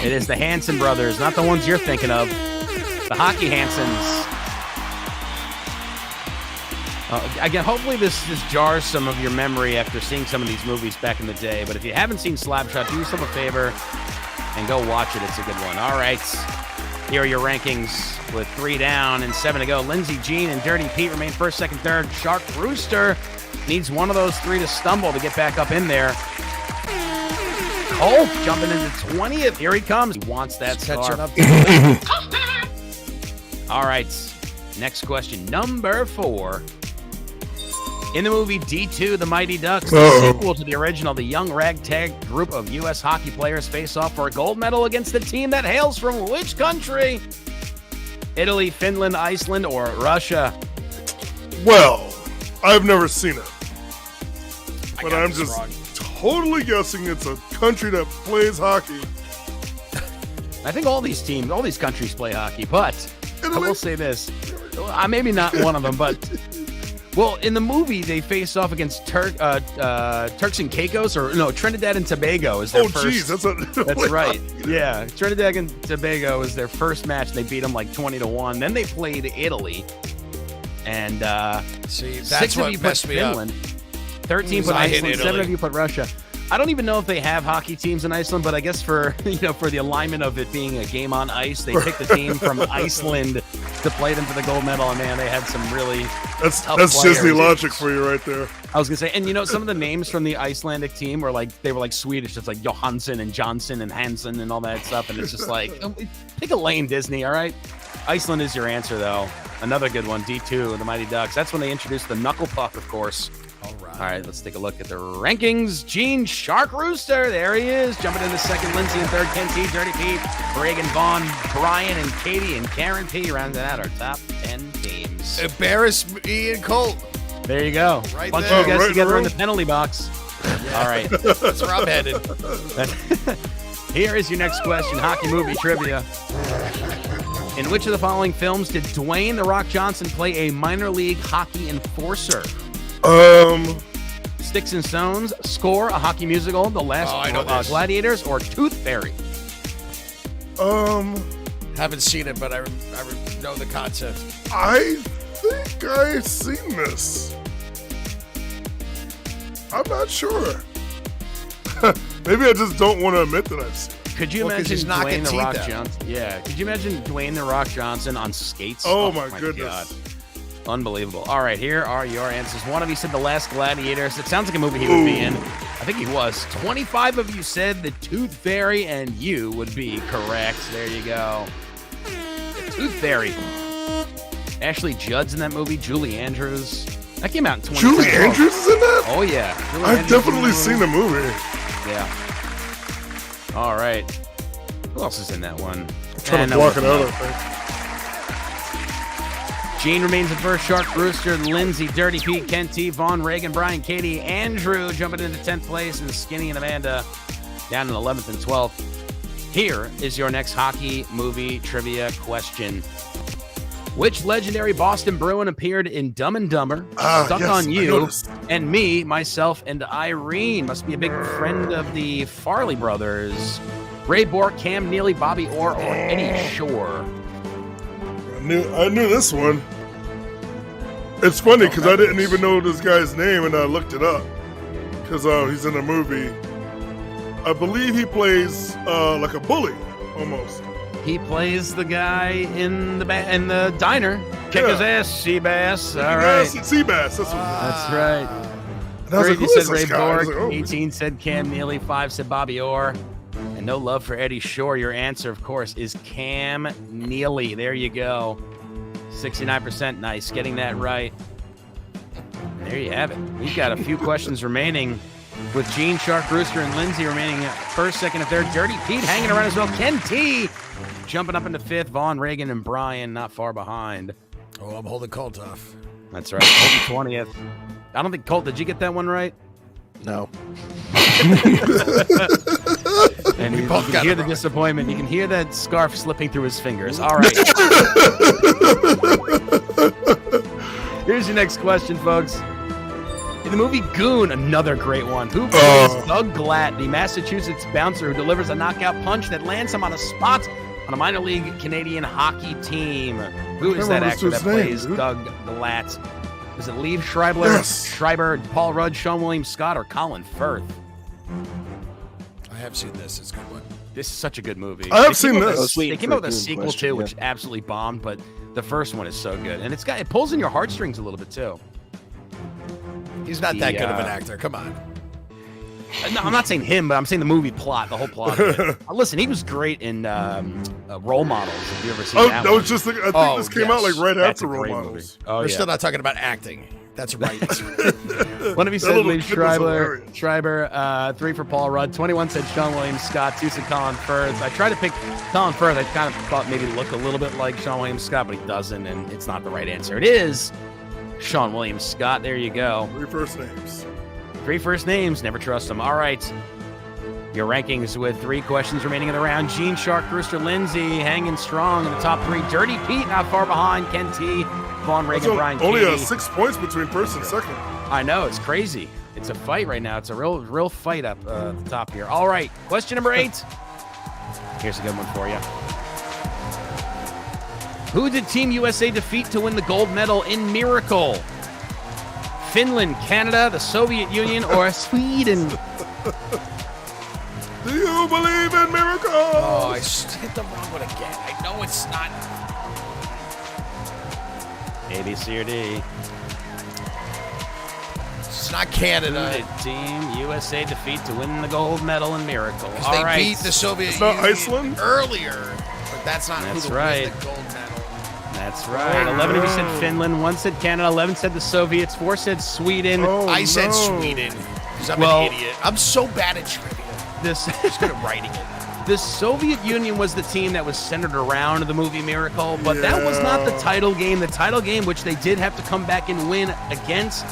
It is the Hanson brothers, not the ones you're thinking of. The hockey Hansons. Again, hopefully this jars some of your memory after seeing some of these movies back in the day. But if you haven't seen Slapshot, do yourself a favor and go watch it. It's a good one. All right. Here are your rankings with 3 down and 7 to go. Lindsey, Gene, and Dirty Pete remain first, second, third. Shark Rooster needs one of those 3 to stumble to get back up in there. Cole jumping into 20th. Here he comes. He wants that Catching scarf. up. All right. Next question. Number 4. In the movie D2, The Mighty Ducks, the sequel to the original, the young ragtag group of U.S. hockey players face off for a gold medal against the team that hails from which country? Italy, Finland, Iceland, or Russia? Well, I've never seen it, but got I'm this just wrong. totally guessing it's a country that plays hockey. I think all these countries play hockey, but I Italy? will say this. Maybe not one of them, but... Well, in the movie, they face off against Turks and Caicos, or no, Trinidad and Tobago is their Oh, first. geez, That's right. Yeah, Trinidad and Tobago was their first match. And they beat them like 20-1. Then they played Italy, and See, that's 6 of what you put messed me up. Finland, 13 put I hate Iceland, 7 Italy. of you put Russia. I don't even know if they have hockey teams in Iceland, but I guess for the alignment of it being a game on ice, they picked a team from Iceland to play them for the gold medal. And man, they had some really That's tough Disney players. logic for you right there. I was gonna say, and some of the names from the Icelandic team were like Swedish, just like Johansson and Johnson and Hansen and all that stuff. And it's just like, pick a lane, Disney. All right, Iceland is your answer though. Another good one, D2, the Mighty Ducks. That's when they introduced the knuckle puck, of course. All right. All right, let's take a look at the rankings. Gene Shark Rooster, there he is. Jumping into second, Lindsay in third, Ken T, Dirty Pete, Reagan, Vaughn, Brian, and Katie, and Karen P. rounding out our top 10 teams. Embarrass me and Colt. There you go. Right Bunch there. of you guys Right in the together in room. the penalty box. All right. That's where I'm headed. Here is your next question, hockey movie trivia. In which of the following films did Dwayne "The Rock" Johnson play a minor league hockey enforcer? Sticks and Stones, Score, a hockey musical, The Last I know this. Gladiators, or Tooth Fairy? Haven't seen it, but I know the concept. I think I've seen this. I'm not sure. Maybe I just don't want to admit that I've seen it. Could you Well, 'cause imagine he's knocking Dwayne "The teeth Rock" out. Johnson? Yeah. Could you imagine Dwayne "The Rock" Johnson on skates? Oh my goodness. God. Unbelievable. All right, here are your answers. One of you said The Last Gladiators. It sounds like a movie he would be in. I think he was. 25 of you said The Tooth Fairy, and you would be correct. There you go. The Tooth Fairy. Ashley Judd's in that movie. Julie Andrews. That came out in 2012. Julie Andrews is in that? Oh, yeah. Julie I've Andrews definitely in seen the movie. Yeah. All right. Who else is in that one? I'm trying to no block one it out, knows. I think. Gene remains at first. Shark Rooster, Lindsay, Dirty Pete, Ken T, Vaughn, Reagan, Brian, Katie, Andrew jumping into 10th place, and Skinny and Amanda down in 11th and 12th. Here is your next hockey movie trivia question. Which legendary Boston Bruin appeared in Dumb and Dumber, Stuck yes, on I You, noticed. and Me, Myself, and Irene? Must be a big friend of the Farley brothers. Ray Bork, Cam Neely, Bobby Orr, or Eddie Shore? I knew this one. It's funny because I didn't even know this guy's name, and I looked it up because he's in a movie. I believe he plays like a bully almost. He plays the guy in the diner. Kick his ass, Seabass. All right. Yes, it's Seabass. That's what. That's right. And I was like, You who is said Ray this guy? I was Bork. like, oh, 18 said Cam Neely. 5 said Bobby Orr. And no love for Eddie Shore. Your answer, of course, is Cam Neely. There you go. 69%. Nice. Getting that right. And there you have it. We've got a few questions remaining with Gene, Shark, Rooster, and Lindsay remaining first, second, and third. Dirty Pete hanging around as well. Ken T jumping up into fifth. Vaughn, Reagan, and Brian not far behind. Oh, I'm holding Colt off. That's right. Colt 20th. I don't think, Colt, did you get that one right? No. And you both can got hear it the wrong. disappointment. You can hear that scarf slipping through his fingers. All right. Here's your next question, folks. In the movie Goon, another great one, who plays Doug Glatt, the Massachusetts bouncer who delivers a knockout punch that lands him on a spot on a minor league Canadian hockey team? Who is that remember actor this that dude's plays name, dude. Doug Glatt? Is it Liev Schreiber, Yes. Schreiber, Paul Rudd, Sean William Scott, or Colin Firth? I have seen this. It's a good one. This is such a good movie. I have They seen came out with this. a- They came out with a Good sequel question, too, yeah. which absolutely bombed, but the first one is so good, and it pulls in your heartstrings a little bit too. He's not that good of an The, actor. Come on. No, I'm not saying him, but I'm saying the movie plot, the whole plot. Of it. Listen, he was great in Role Models. Have you ever seen that I one? was just thinking, I think this came out like right That's after a Role great Models. movie. Oh We're yeah. still not talking about acting. That's right. One of you That said little Liev kid was hilarious. Schreiber, 3 for Paul Rudd, 21 said Sean William Scott, 2 said Colin Firth. I tried to pick Colin Firth. I kind of thought maybe he looked a little bit like Sean William Scott, but he doesn't, and it's not the right answer. It is Sean William Scott. There you go. 3 first names. 3 first names, never trust them. All right. Your rankings with 3 questions remaining in the round. Gene, Shark, Rooster, Lindsay hanging strong in the top 3. Dirty Pete not far behind. Ken T, Vaughn, That's Reagan, Brian, only Katie. 6 points between first and second. I know, it's crazy. It's a fight right now. It's a real fight up at the top here. All right, question number 8. Here's a good one for you. Who did Team USA defeat to win the gold medal in Miracle? Finland, Canada, the Soviet Union, or Sweden? Do you believe in miracles? Oh, I hit the wrong one again. I know it's not. A, B, C, or D? It's not Who Canada. did Team USA defeat to win the gold medal in Miracle? Because All they right. beat the Soviet It's not Union Iceland? earlier, but that's not That's who right. wins the gold medal. That's right. 11 of you said Finland, 1 said Canada, 11 said the Soviets, 4 said Sweden. I said Sweden because I'm an idiot. I'm so bad at trivia. Just good at writing it. The Soviet Union was the team that was centered around the movie Miracle, but that was not the title game. The title game, which they did have to come back and win against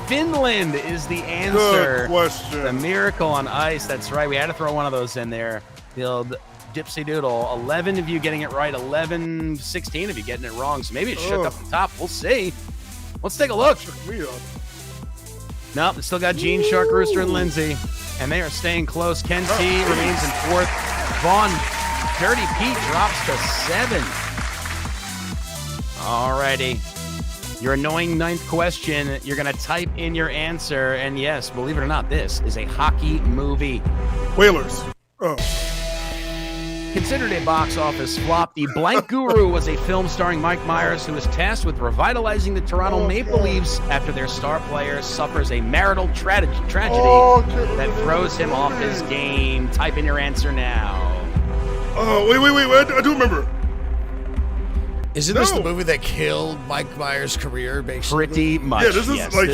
Finland, is the answer. Good question. The Miracle on Ice. That's right. We had to throw one of those in there. The old Dipsy Doodle. 11 of you getting it right. 16 of you getting it wrong. So maybe it shook up the top. We'll see. Let's take a look. Shook me up. Nope, they still got Gene, Shark Rooster, and Lindsay. And they are staying close. Ken T remains in 4th. Vaughn, Dirty Pete drops to 7. Alrighty. Your annoying 9th question, you're going to type in your answer. And yes, believe it or not, this is a hockey movie. Whalers. Oh. Considered a box office flop, The Blank Guru was a film starring Mike Myers, who was tasked with revitalizing the Toronto Maple Leafs after their star player suffers a marital tragedy that throws him off his game. Type in your answer now. Oh, wait. I do remember. Isn't this the movie that killed Mike Myers' career, basically? Pretty much. Yeah, this is yes, like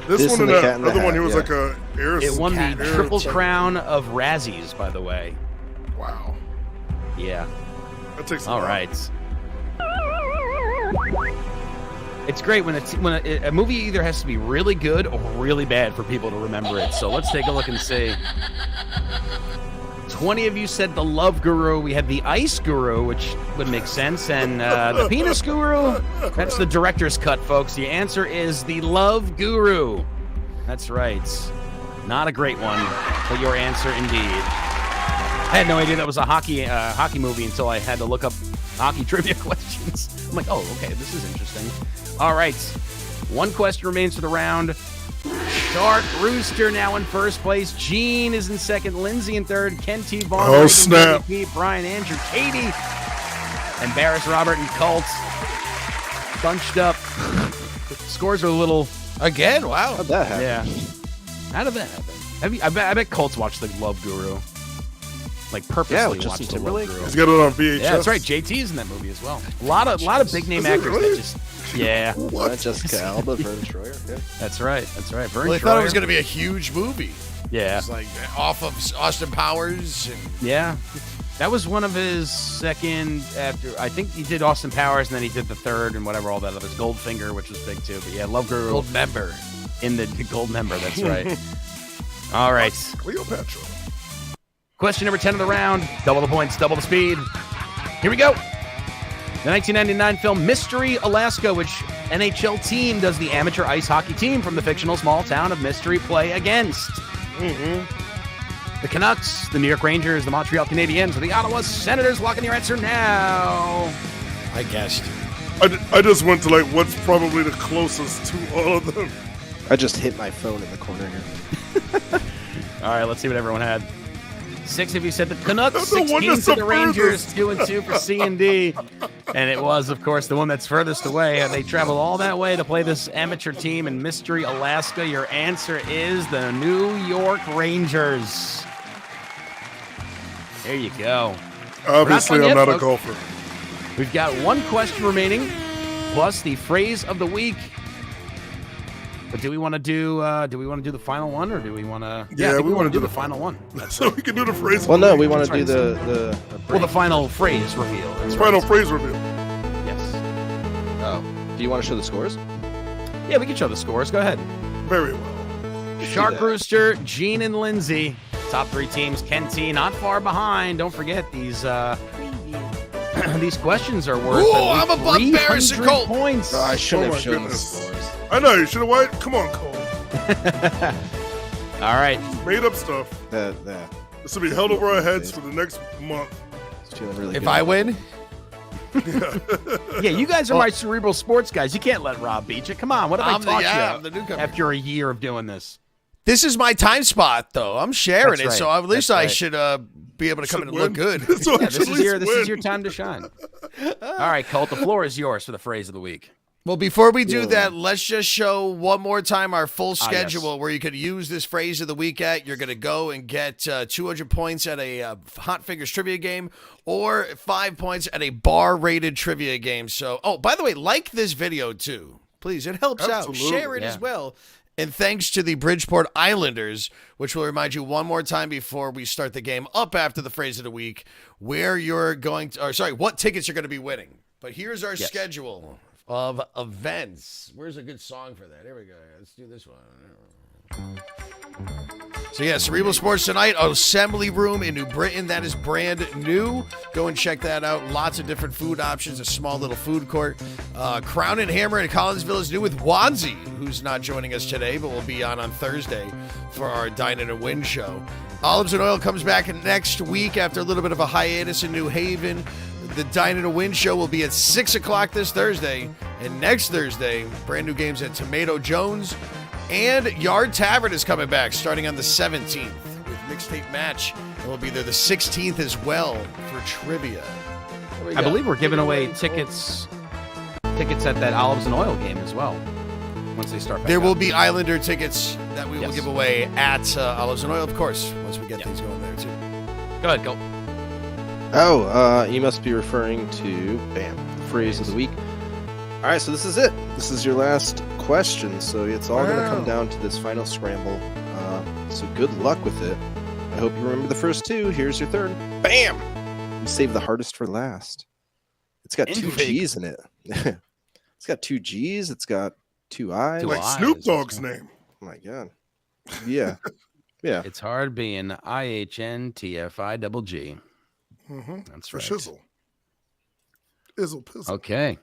This one and and the Cat in the other one, he Hat, was yeah. like a air. It won the air- Triple Crown of Razzies, by the way. Wow. Yeah. That takes a All while. right. It's great when a movie either has to be really good or really bad for people to remember it. So let's take a look and see. 20 of you said The Love Guru. We had The Ice Guru, which would make sense. And The Penis Guru, that's the director's cut, folks. The answer is The Love Guru. That's right. Not a great one, but your answer indeed. I had no idea that was a hockey movie until I had to look up hockey trivia questions. I'm like, oh, okay, this is interesting. All right. 1 question remains for the round. Shark Rooster now in 1st place. Gene is in 2nd. Lindsay in 3rd. Ken T. Vaughn. Oh, snap. Pete, Brian, Andrew, Katie, and Barris, Robert, and Colt. Bunched up. Scores are a little... Again? Wow. How'd that happen? Yeah. How did that happen? I bet Colt's watched The Love Guru. Like purposely Yeah, with Justin watched The Love Timberlake. Guru. He's got it on VHS. Yeah, that's right. JT's in that movie as well. A lot of big name Is it actors really? that just yeah. What? Jessica Alba, Vern Troyer. Yeah. That's right. Vern Well, I thought it was Troyer. going to be a huge movie. Yeah. It's like off of Austin Powers. And Yeah. That was one of his second after. I think he did Austin Powers, and then he did the third and whatever all that other. Goldfinger, which was big too. But yeah, Love Guru Gold Member. in the Gold Member. That's right. All right. Cleopatra. Question number 10 of the round. Double the points, double the speed. Here we go. The 1999 film Mystery, Alaska, which NHL team does the amateur ice hockey team from the fictional small town of Mystery play against? The Canucks, the New York Rangers, the Montreal Canadiens, or the Ottawa Senators? Lock in your answer now. I guessed. I just went to like what's probably the closest to all of them. I just hit my phone in the corner here. All right, let's see what everyone had. 6 of you said the Canucks, The one 16 that's to the the Rangers, furthest. 2 and 2 for C and D. And it was, of course, the one that's furthest away. They traveled all that way to play this amateur team in Mystery, Alaska. Your answer is the New York Rangers. There you go. Obviously, done I'm yet, not a folks. golfer. We've got 1 question remaining, plus the phrase of the week. But do we want to do the final one, or do we want to? Yeah, I think we want wanna to do do the the final one. So we can do the phrase. Well, no, we want That's to do right. the Well, the final phrase reveal. That's Final right. phrase reveal. Yes. Oh, do you want to show the scores? Yeah, we can show the scores. Go ahead. Very well. Shark Rooster, Gene, and Lindsay. Top 3 teams. Ken T not far behind. Don't forget these. These questions are worth. Ooh, at least I'm above Barris and 300 Colt. points. I shouldn't Oh have my shown goodness. the scores. I know you should have. What? Come on, Cole. All right. Made up stuff. That This will be held over our heads for the next month. it's feeling really If good. I win, Yeah, you guys are my cerebral sports guys. You can't let Rob beat you. Come on. What have I'm I the- taught yeah, you I'm the newcomer. after a year of doing this? this is my time spot, though. I'm sharing That's it, right. so at least That's I right. should be able to come in and look good. So Yeah, this is your win. time to shine. All right, Colt, the floor is yours for the phrase of the week. Well, before we do that, let's just show one more time our full schedule yes. where you could use this phrase of the week at. You're going to go and get 200 points at a Hot Fingers trivia game or 5 points at a bar-rated trivia game. So, by the way, like this video too. Please, it helps out. Share it as well. And thanks to the Bridgeport Islanders, which will remind you one more time before we start the game up after the phrase of the week, where you're going to, what tickets you're going to be winning. But here's our schedule of events. Where's a good song for that? Here we go. Let's do this one. So yeah, Cerebral Sports tonight, Assembly Room in New Britain. That is brand new. Go and check that out. Lots of different food options, a small little food court. Crown and Hammer in Collinsville is new with Wanzi, who's not joining us today, but will be on Thursday for our Dine In and Win show. Olives and Oil comes back next week after a little bit of a hiatus in New Haven. The Dine In and Win show will be at 6 o'clock this Thursday. And next Thursday, brand new games at Tomato Jones. And Yard Tavern is coming back starting on the 17th with Mixtape Match. And we'll be there the 16th as well for trivia. I believe we're giving away tickets at that Olives and Oil game as well. Once they start back there up. will be Islander tickets that we will give away at Olives and Oil, of course, once we get things going there too. Go ahead, go. You must be referring to, the phrase of the week. All right, so this is it. This is your last question, so it's all going to come down to this final scramble. So good luck with it. I hope you remember the first two. Here's your third. Bam! You saved the hardest for last. It's got two G's in it. It's got two G's. It's got two I's. Like Snoop Dogg's name. Oh, my God. Yeah. Yeah. It's hard being IHNTFIGG. That's for right. shizzle. Izzle pizzle. Okay.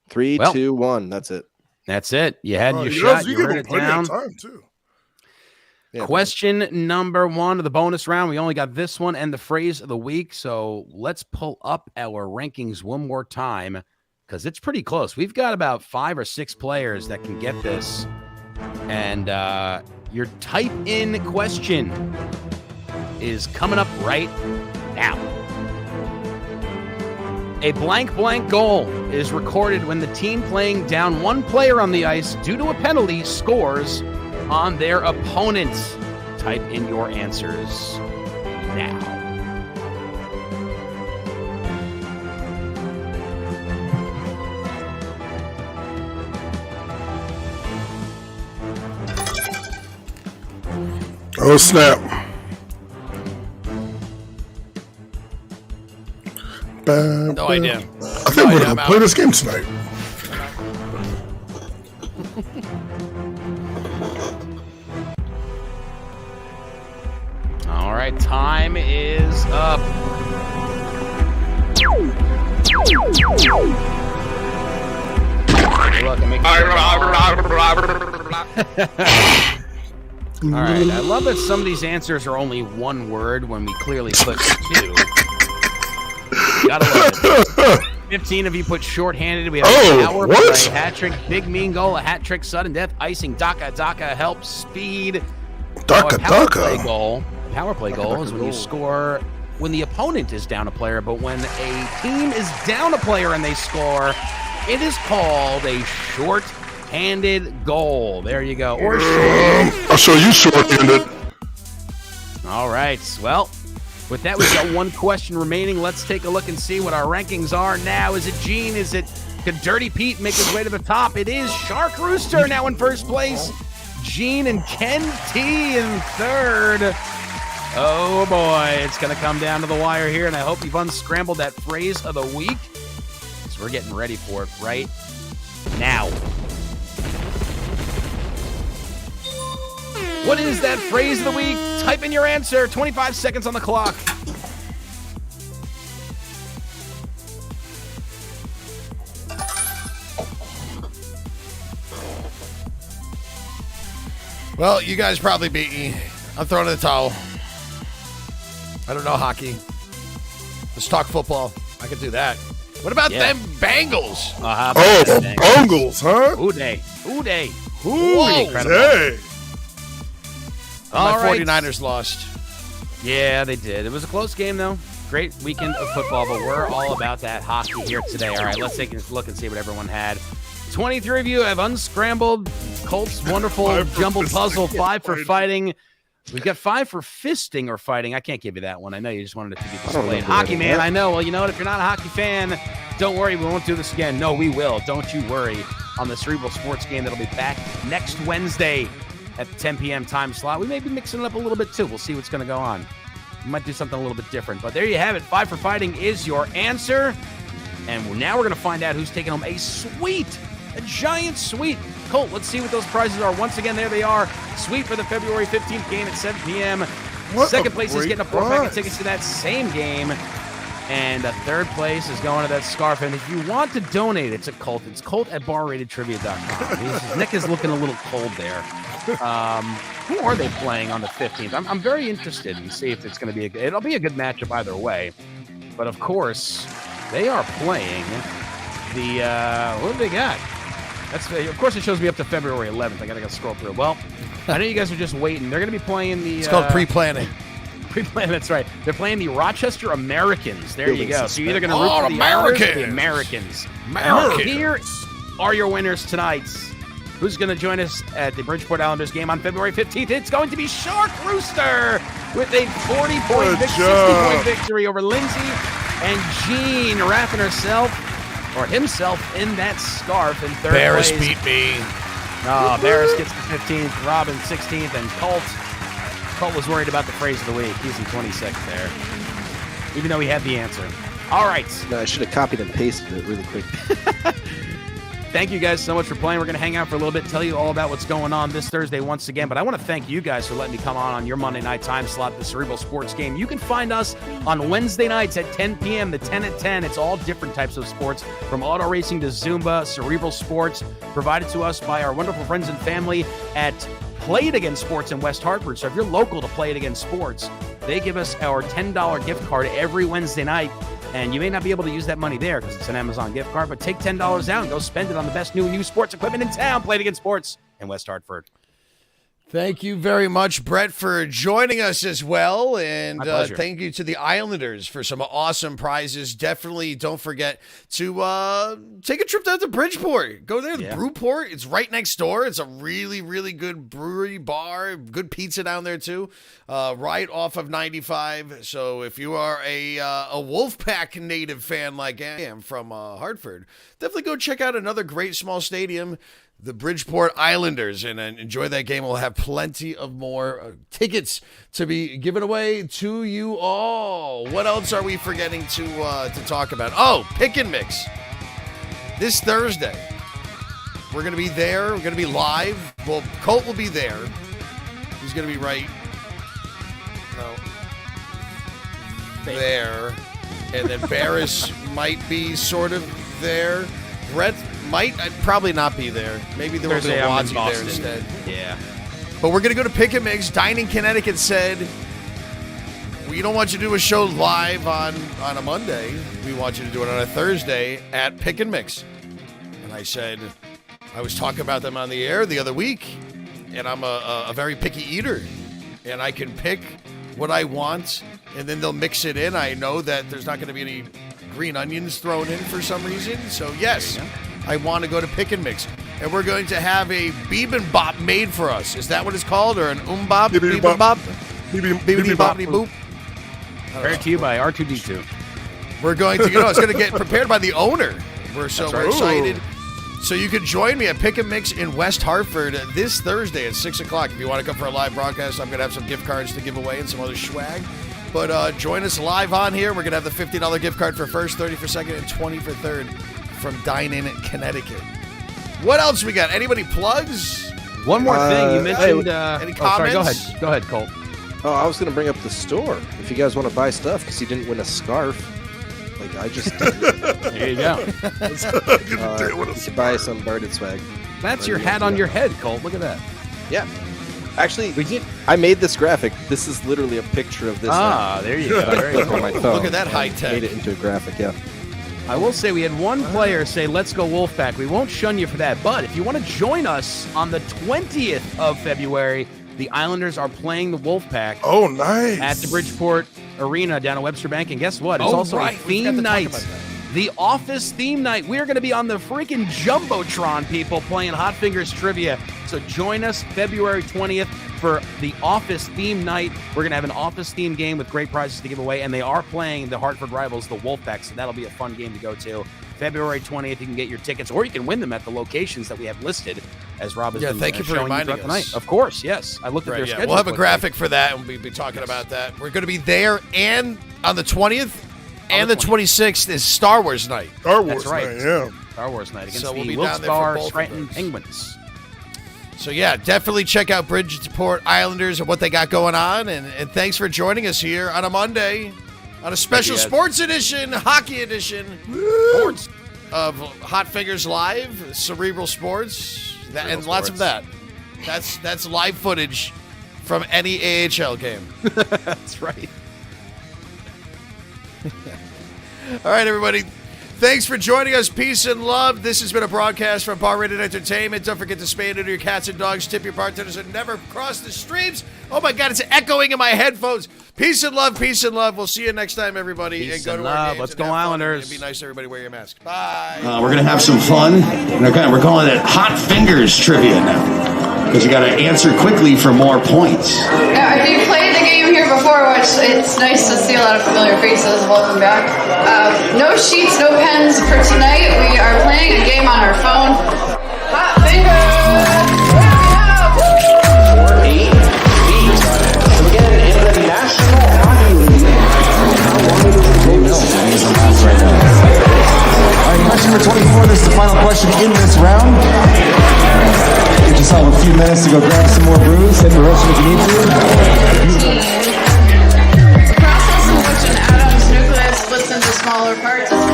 3, 2, 1. That's it. That's it. You had your shot. You give heard him it plenty down. of time, too. Yeah, Question number 1 of the bonus round. We only got this one and the phrase of the week. So let's pull up our rankings one more time because it's pretty close. We've got about 5 or 6 players that can get this. And your type in question is coming up right now. A blank goal is recorded when the team playing down one player on the ice due to a penalty scores on their opponent. Type in your answers now. Oh, snap. No idea. I think we're going to play this game tonight. All right, time is up. Look, I'm making All right, I love that some of these answers are only one word when we clearly put 2. Gotta love it. 15 of you put shorthanded. We have a power play, hat trick, big mean goal, a hat trick, sudden death, icing, Daka, help, speed. Daka. Power play goal is when you score when the opponent is down a player, but when a team is down a player and they score, it is called a short-handed goal. There you go. Or I'll show you short-handed. All right. Well, with that, we've got one question remaining. Let's take a look and see what our rankings are now. Is it Gene? Could Dirty Pete make his way to the top? It is Shark Rooster now in first place. Gene and Ken T in third. Oh boy, it's going to come down to the wire here, and I hope you've unscrambled that phrase of the week. So we're getting ready for it right now. What is that phrase of the week? Type in your answer. 25 seconds on the clock. Well, you guys probably beat me. I'm throwing in the towel. I don't know hockey. Let's talk football. I could do that. What about them Bengals? The Bengals, huh? Ooh day. Whoa. Hey. All My right. 49ers lost. Yeah, they did. It was a close game, though. Great weekend of football, but we're all about that hockey here today. All right, let's take a look and see what everyone had. 23 of you have unscrambled Colt's wonderful 5 for jumbled fisting puzzle. or 5 for fighting. fighting. We've got 5 for fisting or fighting. I can't give you that one. I know you just wanted it to be don't displayed. remember Hockey that. man, I know. Well, you know what? If you're not a hockey fan, don't worry. We won't do this again. No, we will. Don't you worry. On the Cerebral Sports game that'll be back next Wednesday at the 10 p.m. time slot. We may be mixing it up a little bit too. We'll see what's going to go on. We might do something a little bit different. But there you have it. 5 for fighting is your answer. And now we're going to find out who's taking home a giant suite. Colt, let's see what those prizes are. Once again, there they are. Suite for the February 15th game at 7 p.m. What Second a place is great getting a 4-pack of prize. tickets to that same game. And third place is going to that scarf. And if you want to donate it to Colt, it's Colt at barratedtrivia.com. His neck is looking a little cold there. Who are they playing on the 15th? I'm very interested in see if it's going to be it'll be a good matchup either way. But of course, they are playing the what do they got? That's of course it shows me up to February 11th. I gotta scroll through. Well, I know you guys are just waiting. They're going to be playing the. It's called pre-planning. Pre-plan, that's right. They're playing the Rochester Americans. There you go. So you're either going to root Oh, for the Islanders or the Americans. Americans. Here are your winners tonight. Who's going to join us at the Bridgeport Islanders game on February 15th? It's going to be Shark Rooster with a 40-point, 60-point victory over Lindsay, and Gene wrapping himself in that scarf in third Barris place. beat me. Barris gets the 15th, Robin 16th, and Colt was worried about the phrase of the week. He's in 26th there, even though he had the answer. All right. No, I should have copied and pasted it really quick. Thank you guys so much for playing. We're going to hang out for a little bit, tell you all about what's going on this Thursday once again. But I want to thank you guys for letting me come on your Monday night time slot, the Cerebral Sports game. You can find us on Wednesday nights at 10 p.m., the 10 at 10. It's all different types of sports, from auto racing to Zumba, Cerebral Sports, provided to us by our wonderful friends and family at Play It Again Sports in West Hartford. So if you're local to Play It Again Sports, they give us our $10 gift card every Wednesday night. And you may not be able to use that money there because it's an Amazon gift card, but take $10 out and go spend it on the best new and used sports equipment in town. Play It Again Sports in West Hartford. Thank you very much, Brett, for joining us as well. And My pleasure. thank you to the Islanders for some awesome prizes. Definitely don't forget to take a trip down to Bridgeport. Go there, the Brewport. It's right next door. It's a really, really good brewery, bar, good pizza down there, too, right off of 95. So if you are a Wolfpack native fan like I am from Hartford, definitely go check out another great small stadium, the Bridgeport Islanders, and enjoy that game. We'll have plenty of more tickets to be given away to you all. What else are we forgetting to talk about? Oh, Pick and Mix. This Thursday, we're going to be there. We're going to be live. Well, Colt will be there. He's going to be right there. And then Barris might be sort of there. Brett might probably not be there. Maybe there will be Thursday, a I'm in Wazzy there Boston. instead. Yeah. But we're going to go to Pick and Mix. Dining Connecticut said, we don't want you to do a show live on a Monday. We want you to do it on a Thursday at Pick and Mix. And I said, I was talking about them on the air the other week, and I'm a very picky eater. And I can pick what I want, and then they'll mix it in. I know that there's not going to be any green onions thrown in for some reason. So, yes, I want to go to Pick and Mix. And we're going to have a bibimbap made for us. Is that what it's called? Or an umbop? Bibimbap. Bibimbap. Boop. Brought to you by R2D2. We're going to go. It's going to get prepared by the owner. We're right. excited. So you can join me at Pick and Mix in West Hartford this Thursday at 6 o'clock. If you want to come for a live broadcast, I'm going to have some gift cards to give away and some other swag. But join us live on here. We're going to have the $50 gift card for first, 30 for second, and 20 for third from Dine-In Connecticut. What else we got? Anybody plugs? One more thing. You mentioned... any sorry, comments? go ahead, Colt. Oh, I was going to bring up the store. If you guys want to buy stuff, because you didn't win a scarf. Like, I just did. There you go. You can buy some Barted swag. That's your hat on your head, Colt. Look at that. Yeah. Actually, We did. I made this graphic. This is literally a picture of this. There you go. Very Like cool. on my phone. Look at that and high tech. Made it into a graphic, yeah. I will say we had one player say, let's go Wolfpack. We won't shun you for that. But if you want to join us on the 20th of February, the Islanders are playing the Wolfpack Oh, nice. at the Bridgeport Arena down at Webster Bank. And guess what? It's Oh, also right. a We forgot to theme talk night. about that. the Office theme night. We're going to be on the freaking Jumbotron, people, playing Hot Fingers Trivia. So join us February 20th for the Office theme night. We're going to have an Office theme game with great prizes to give away, and they are playing the Hartford rivals, the Wolfpack, so that'll be a fun game to go to. February 20th, you can get your tickets, or you can win them at the locations that we have listed, as Rob has been thank you for showing reminding throughout the us. night. Of course, yes. I looked at their schedule. We'll have a graphic for that, and we'll be talking about that. We're going to be there, and on the 20th, and the 26th is Star Wars night. Star Wars That's right. night, yeah. Star Wars night against So we'll the be down there for Wilkes-Barre both of Scranton those. Penguins. So, yeah, definitely check out Bridgeport Islanders and what they got going on. And thanks for joining us here on a Monday on a special sports edition, hockey edition Sports. of Hot Fingers Live, Cerebral Sports, and lots of that. That's live footage from any AHL game. That's right. All right, everybody. Thanks for joining us. Peace and love. This has been a broadcast from Bar Rated Entertainment. Don't forget to spay and neuter your cats and dogs. Tip your bartenders and never cross the streams. Oh, my God. It's echoing in my headphones. Peace and love. Peace and love. We'll see you next time, everybody. Peace and go and to our love. games Let's and go have fun Islanders. And be nice to everybody. Wear your mask. Bye. We're going to have some fun. We're calling it Hot Fingers Trivia now. Because you got to answer quickly for more points. Yeah, if you played the game here before, which it's nice to see a lot of familiar faces, welcome back. No sheets, no pens for tonight. We are playing a game on our phone. Hot Fingers! Alright, question number 24. This is the final question in this round. Give yourself a few minutes to go grab some more brews. Hit the roasting if you need to. The process in which an atom's nucleus splits into smaller parts is